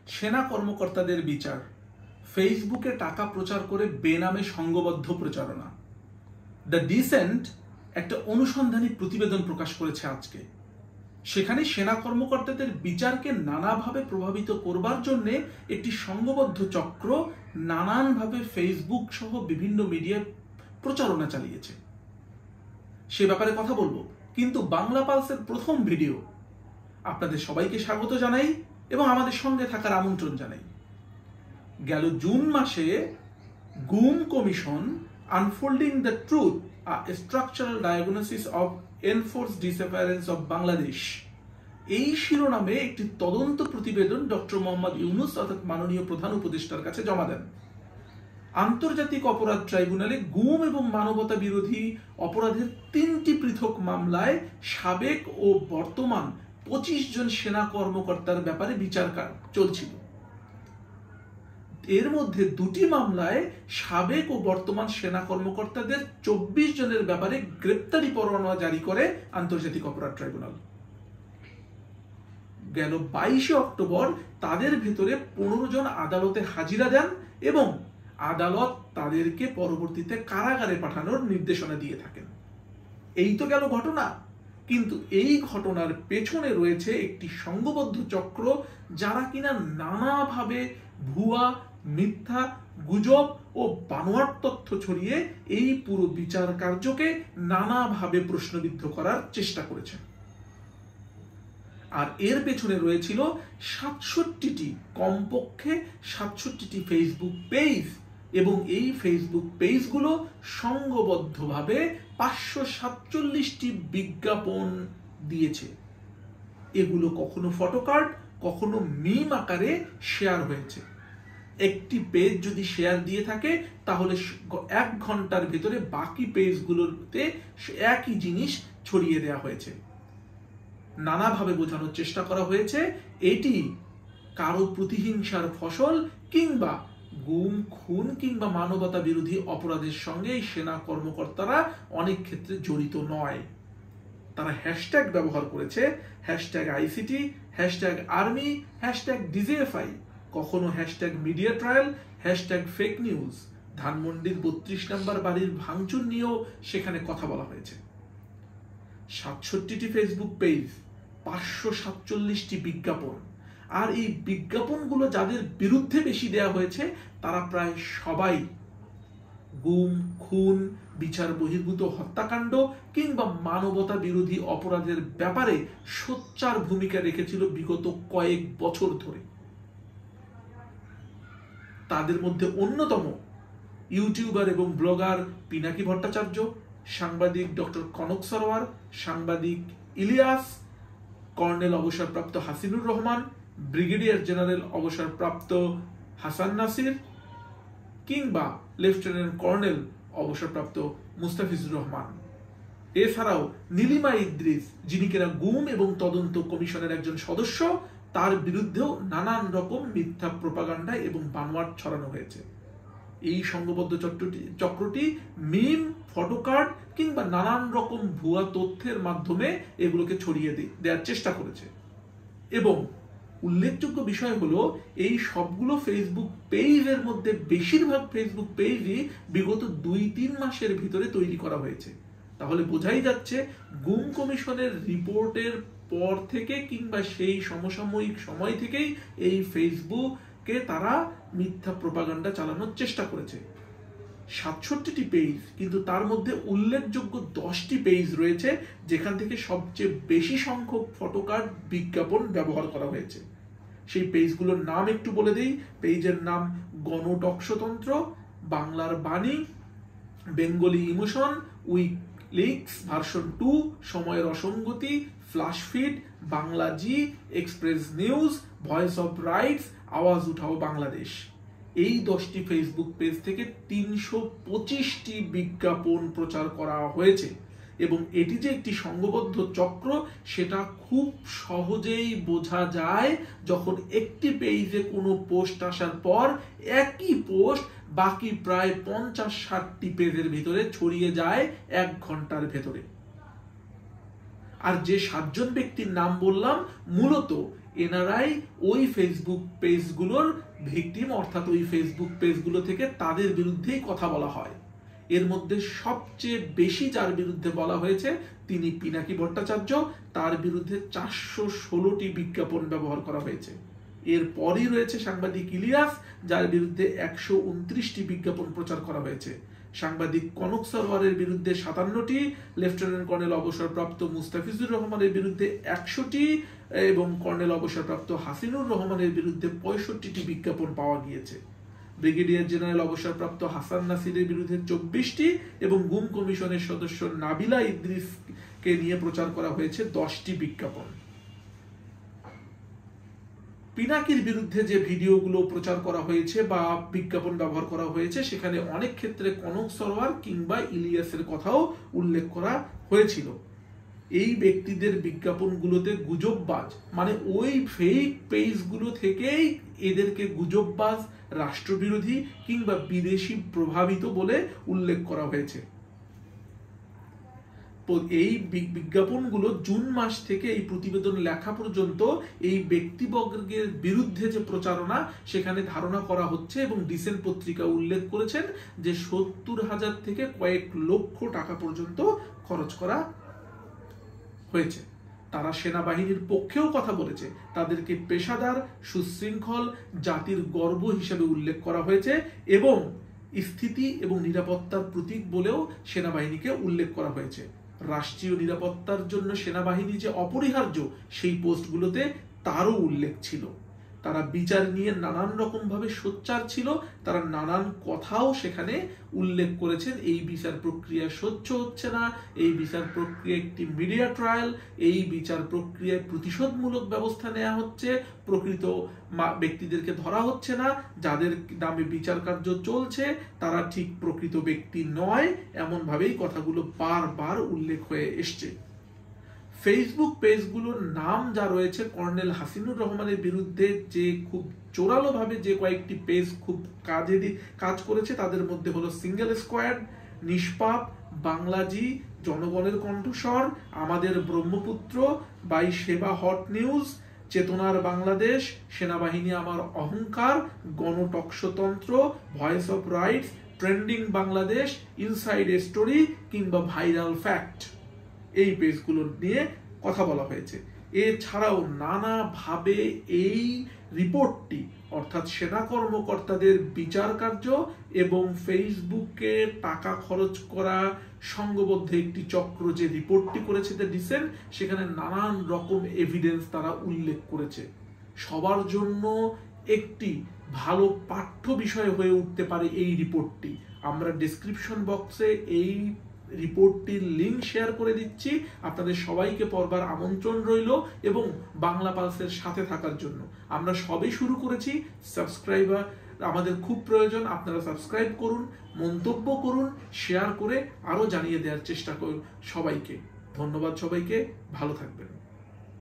সেনা কর্মকর্তাদের বিচার, ফেসবুকে টাকা প্রচার করে বেনামে সংঘবদ্ধ প্রচারণা। দ্য ডিসেন্ট একটা অনুসন্ধানী প্রতিবেদন প্রকাশ করেছে আজকে। সেখানে সেনা কর্মকর্তাদের বিচারকে নানাভাবে প্রভাবিত করবার জন্য একটি সংঘবদ্ধ চক্র নানানভাবে ফেসবুক সহ বিভিন্ন মিডিয়ায় প্রচারণা চালিয়েছে। সে ব্যাপারে কথা বলবো, কিন্তু বাংলা পালসের প্রথম ভিডিও আপনাদের সবাইকে স্বাগত জানাই এবং আমাদের সঙ্গে থাকার আমন্ত্রণ জানাই। গেল জুন মাসে গুম commission unfolding the truth, a structural diagnosis of enforced disappearance of Bangladesh, এই শিরোনামে একটি তদন্ত প্রতিবেদন ডক্টর মোহাম্মদ ইউনুস অর্থাৎ মাননীয় প্রধান উপদেষ্টার কাছে জমা দেন। আন্তর্জাতিক অপরাধ ট্রাইব্যুনালে গুম এবং মানবতা বিরোধী অপরাধের 3টি পৃথক মামলায় সাবেক ও বর্তমান 25 জন সেনা কর্মকর্তার ব্যাপারে বিচার চলছিল। এর মধ্যে 2টি মামলায় সাবেক ও বর্তমান সেনা কর্মকর্তাদের 24 জনের ব্যাপারে গ্রেপ্তারি পরোয়ানা জারি করে আন্তর্জাতিক অপরাধ ট্রাইব্যুনাল। গেল 22 অক্টোবর তাদের ভেতরে 15 জন আদালতে হাজিরা দেন এবং আদালত তাদেরকে পরবর্তীতে কারাগারে পাঠানোর নির্দেশনা দিয়ে থাকেন। এই তো গেল ঘটনা, কিন্তু এই ঘটনার পেছনে রয়েছে একটি সংঘবদ্ধ চক্র যারা কিনা নানাভাবে ভুয়া, মিথ্যা, গুজব ও বানোয়াট তথ্য ছড়িয়ে এই পুরো বিচার কার্যকে নানাভাবে প্রশ্নবিদ্ধ করার চেষ্টা করেছে। আর এর পেছনে রয়েছিল 67টি, কমপক্ষে 67টি ফেসবুক পেজ, এবং এই ফেসবুক পেজগুলো সংঘবদ্ধভাবে 547টি বিজ্ঞাপন দিয়েছে। এগুলো কখনো ফটোকার্ড, কখনো মিম আকারে শেয়ার হয়েছে। একটি পেজ যদি শেয়ার দিয়ে থাকে তাহলে 1 ঘন্টার ভেতরে বাকি পেজগুলোতে একই জিনিস ছড়িয়ে দেওয়া হয়েছে। নানাভাবে বোঝানোর চেষ্টা করা হয়েছে এটি কারো প্রতিহিংসার ফসল কিংবা গুম, খুন কিংবা মানবতা বিরোধী অপরাধের সঙ্গে সেনা কর্মকর্তারা অনেক ক্ষেত্রে জড়িত নয়। তারা হ্যাশট্যাগ ব্যবহার করেছে, #ICT, #Army, #DJFI, কখনো #মিডিয়া ট্রায়াল, #ফেক নিউজ। ধানমন্ডির 32 নম্বর বাড়ির ভাঙচুর নিয়েও সেখানে কথা বলা হয়েছে। 67টি ফেসবুক পেজ, 547টি বিজ্ঞাপন, আর এই বিজ্ঞাপনগুলো যাদের বিরুদ্ধে বেশি দেয়া হয়েছে তারা প্রায় সবাই গুম, খুন, বিচার বহির্ভূত হত্যাকাণ্ড কিংবা মানবতা বিরোধী অপরাধের ব্যাপারে সোচ্চার ভূমিকা রেখেছিল বিগত কয়েক বছর ধরে। তাদের মধ্যে অন্যতম ইউটিউবার এবং ব্লগার পিনাকি ভট্টাচার্য, সাংবাদিক ডক্টর কনক সরোয়ার, সাংবাদিক ইলিয়াস, কর্নেল অবসরপ্রাপ্ত হাসিনুর রহমান, ব্রিগেডিয়ার জেনারেল অবসরপ্রাপ্ত হাসান নাসির কিংবা লেফটেন্যান্ট কর্নেল অবসরপ্রাপ্ত মুস্তাফিজুর রহমান। এছাড়াও নীলিমা ইদ্রিস, যিনি কিনা গুম এবং তদন্ত কমিশনের একজন সদস্য, তার বিরুদ্ধেও নানান রকম মিথ্যা প্রোপাগান্ডা এবং বানোয়াট ছড়ানো হয়েছে। এই সংঘবদ্ধ চক্রটি মিম, ফটোকার্ড কিংবা নানান রকম ভুয়া তথ্যের মাধ্যমে এগুলোকে ছড়িয়ে দেওয়ার চেষ্টা করেছে। এবং উল্লেখযোগ্য বিষয় হলো এই সবগুলো ফেসবুক পেজের মধ্যে বেশিরভাগ ফেসবুক পেজই বিগত 2-3 মাসের ভিতরে তৈরি করা হয়েছে। তাহলে বোঝাই যাচ্ছে গুম কমিশনের রিপোর্টের পর থেকে কিংবা সেই সমসাময়িক সময় থেকেই এই ফেসবুকে তারা মিথ্যা প্রোপাগান্ডা চালানোর চেষ্টা করেছে। 67টি পেজ, কিন্তু তার মধ্যে উল্লেখযোগ্য 10টি পেজ রয়েছে যেখান থেকে সবচেয়ে বেশি সংখ্যক ফটোকার্ড, বিজ্ঞাপন ব্যবহার করা হয়েছে। সেই পেজগুলোর নাম একটু বলে দিই। পেজের নাম গণটকশতন্ত্র, বাংলার বাণী, বেঙ্গলি ইমোশন, উইকলিক্স ভার্সন 2, সময়ের অসঙ্গতি, flash feed, Bangla G, express news, voice of rights, আওয়াজ উঠাও বাংলাদেশ। এই 10টি ফেসবুক পেজ থেকে 325টি বিজ্ঞাপন প্রচার করা হয়েছে। এবং এটি যে একটি সংঘবদ্ধ চক্র সেটা খুব সহজেই বোঝা যায় যখন একটি পেজে কোনো পোস্ট আসার পর একই পোস্ট বাকি প্রায় 50-60টি পেজের ভিতরে ছড়িয়ে যায় 1 ঘন্টার ভেতরে। আর যে 7 জন ব্যক্তির নাম বললাম, মূলত এনারাই ওই ফেসবুক পেজগুলোর ভিকটিম, অর্থাৎ ওই ফেসবুক পেজগুলো থেকে তাদের বিরুদ্ধেই কথা বলা হয়। এর মধ্যে সবচেয়ে বেশি যার বিরুদ্ধে বলা হয়েছে তিনি পিনাকি ভট্টাচার্য, তার বিরুদ্ধে 416টি বিজ্ঞাপন ব্যবহার করা হয়েছে। এরপরই রয়েছে সাংবাদিক ইলিয়াস, যার বিরুদ্ধে 129টি বিজ্ঞাপন প্রচার করা হয়েছে। সাংবাদিক কনক সরোয়ারের বিরুদ্ধে 57টি, লেফটেন্যান্ট কর্নেল অবসরপ্রাপ্ত মুস্তাফিজুর রহমানের বিরুদ্ধে 100টি এবং কর্নেল অবসরপ্রাপ্ত হাসিনুর রহমানের বিরুদ্ধে 65টি বিজ্ঞাপন পাওয়া গিয়েছে। ব্রিগেডিয়ার জেনারেল অবসরপ্রাপ্ত হাসান নাসিরের বিরুদ্ধে 24টি এবং গুম কমিশনের সদস্য নাবিলা ইদ্রিসকে নিয়ে প্রচার করা হয়েছে 10টি বিজ্ঞাপন। পিনাকির বিরুদ্ধে যে ভিডিওগুলো প্রচার করা হয়েছে বা বিজ্ঞাপন ব্যবহার করা হয়েছে সেখানে অনেক ক্ষেত্রে কনক সরোয়ার কিংবা ইলিয়াসের কথাও উল্লেখ করা হয়েছিল। এই ব্যক্তিদের বিজ্ঞাপনগুলোতে গুজববাজ, মানে ওই ফেক পেজগুলো থেকেই এদেরকে গুজববাজ, রাষ্ট্রবিরোধী কিংবা বিদেশি প্রভাবিত বলে উল্লেখ করা হয়েছে। এই বিজ্ঞাপনগুলো জুন মাস থেকে এই প্রতিবেদন লেখা পর্যন্ত এই ব্যক্তিবর্গের বিরুদ্ধে যে প্রচারণা সেখানে ধারণা করা হচ্ছে এবং ডিসেন্ট পত্রিকা উল্লেখ করেছেন যে 70,000 থেকে কয়েক লক্ষ টাকা পর্যন্ত খরচ করা হয়েছে। তারা সেনাবাহিনীর পক্ষেও কথা বলেছে, তাদেরকে পেশাদার, সুশৃঙ্খল, জাতির গর্ব হিসেবে উল্লেখ করা হয়েছে এবং স্থিতি এবং নিরাপত্তার প্রতীক বলেও সেনাবাহিনীকে উল্লেখ করা হয়েছে। রাষ্ট্রীয় নিরাপত্তার জন্য সেনাবাহিনী যে অপরিহার্য সেই পোস্টগুলোতে তারও উল্লেখ ছিল। তারা বিচার নিয়ে নানান রকম ভাবে সোচ্চার ছিল, তারা নানান কথাও সেখানে উল্লেখ করেছেন। এই বিচার প্রক্রিয়া স্বচ্ছ হচ্ছে না, এই বিচার প্রক্রিয়া একটি মিডিয়া ট্রায়াল, এই বিচার প্রক্রিয়ায় প্রতিশোধমূলক ব্যবস্থা নেওয়া হচ্ছে, প্রকৃত ব্যক্তিদেরকে ধরা হচ্ছে না, যাদের নামে বিচার কার্য চলছে তারা ঠিক প্রকৃত ব্যক্তি নয়, এমন ভাবেই কথাগুলো বারবার উল্লেখ হয়ে এসছে। ফেসবুক পেজগুলোর নাম যা রয়েছে, কর্নেল হাসিনুর রহমানের বিরুদ্ধে যে খুব জোরালো ভাবে যে কয়েকটি পেজ খুব কাজ করেছে তাদের মধ্যে হলো সিঙ্গেল স্কোয়াড, নিষ্পাপ, বাংলাজি, জনগণের কণ্ঠস্বর, আমাদের ব্রহ্মপুত্র, বাই সেবা হট নিউজ, চেতনার বাংলাদেশ, সেনাবাহিনী আমার অহংকার, গণটকশতন্ত্র, voice of rights, trending Bangladesh, inside story কিংবা ভাইরাল ফ্যাক্ট। এই পেজগুলো নিয়ে কথা বলা হয়েছে। এছাড়াও নানাভাবে এই রিপোর্টটি, অর্থাৎ সেনা কর্মকর্তাদের বিচার কার্য এবং ফেসবুকে টাকা খরচ করা সংঘবদ্ধ একটি চক্র যে রিপোর্টটি করেছে দ্য ডিসেন্ট, সেখানে নানান রকম এভিডেন্স তারা উল্লেখ করেছে। সবার জন্য একটি ভালো পাঠ্য বিষয় হয়ে উঠতে পারে এই রিপোর্টটি। আমরা ডেসক্রিপশন বক্সে এই রিপোর্টটির লিংক শেয়ার করে দিচ্ছি, আপনাদের সবাইকে পড়বার আমন্ত্রণ রইল এবং বাংলা পালসের সাথে থাকার জন্য। আমরা সবে শুরু করেছি, সাবস্ক্রাইবার আমাদের খুব প্রয়োজন। আপনারা সাবস্ক্রাইব করুন, মন্তব্য করুন, শেয়ার করে আরো জানিয়ে দেওয়ার চেষ্টা করুন সবাইকে। ধন্যবাদ সবাইকে, ভালো থাকবেন।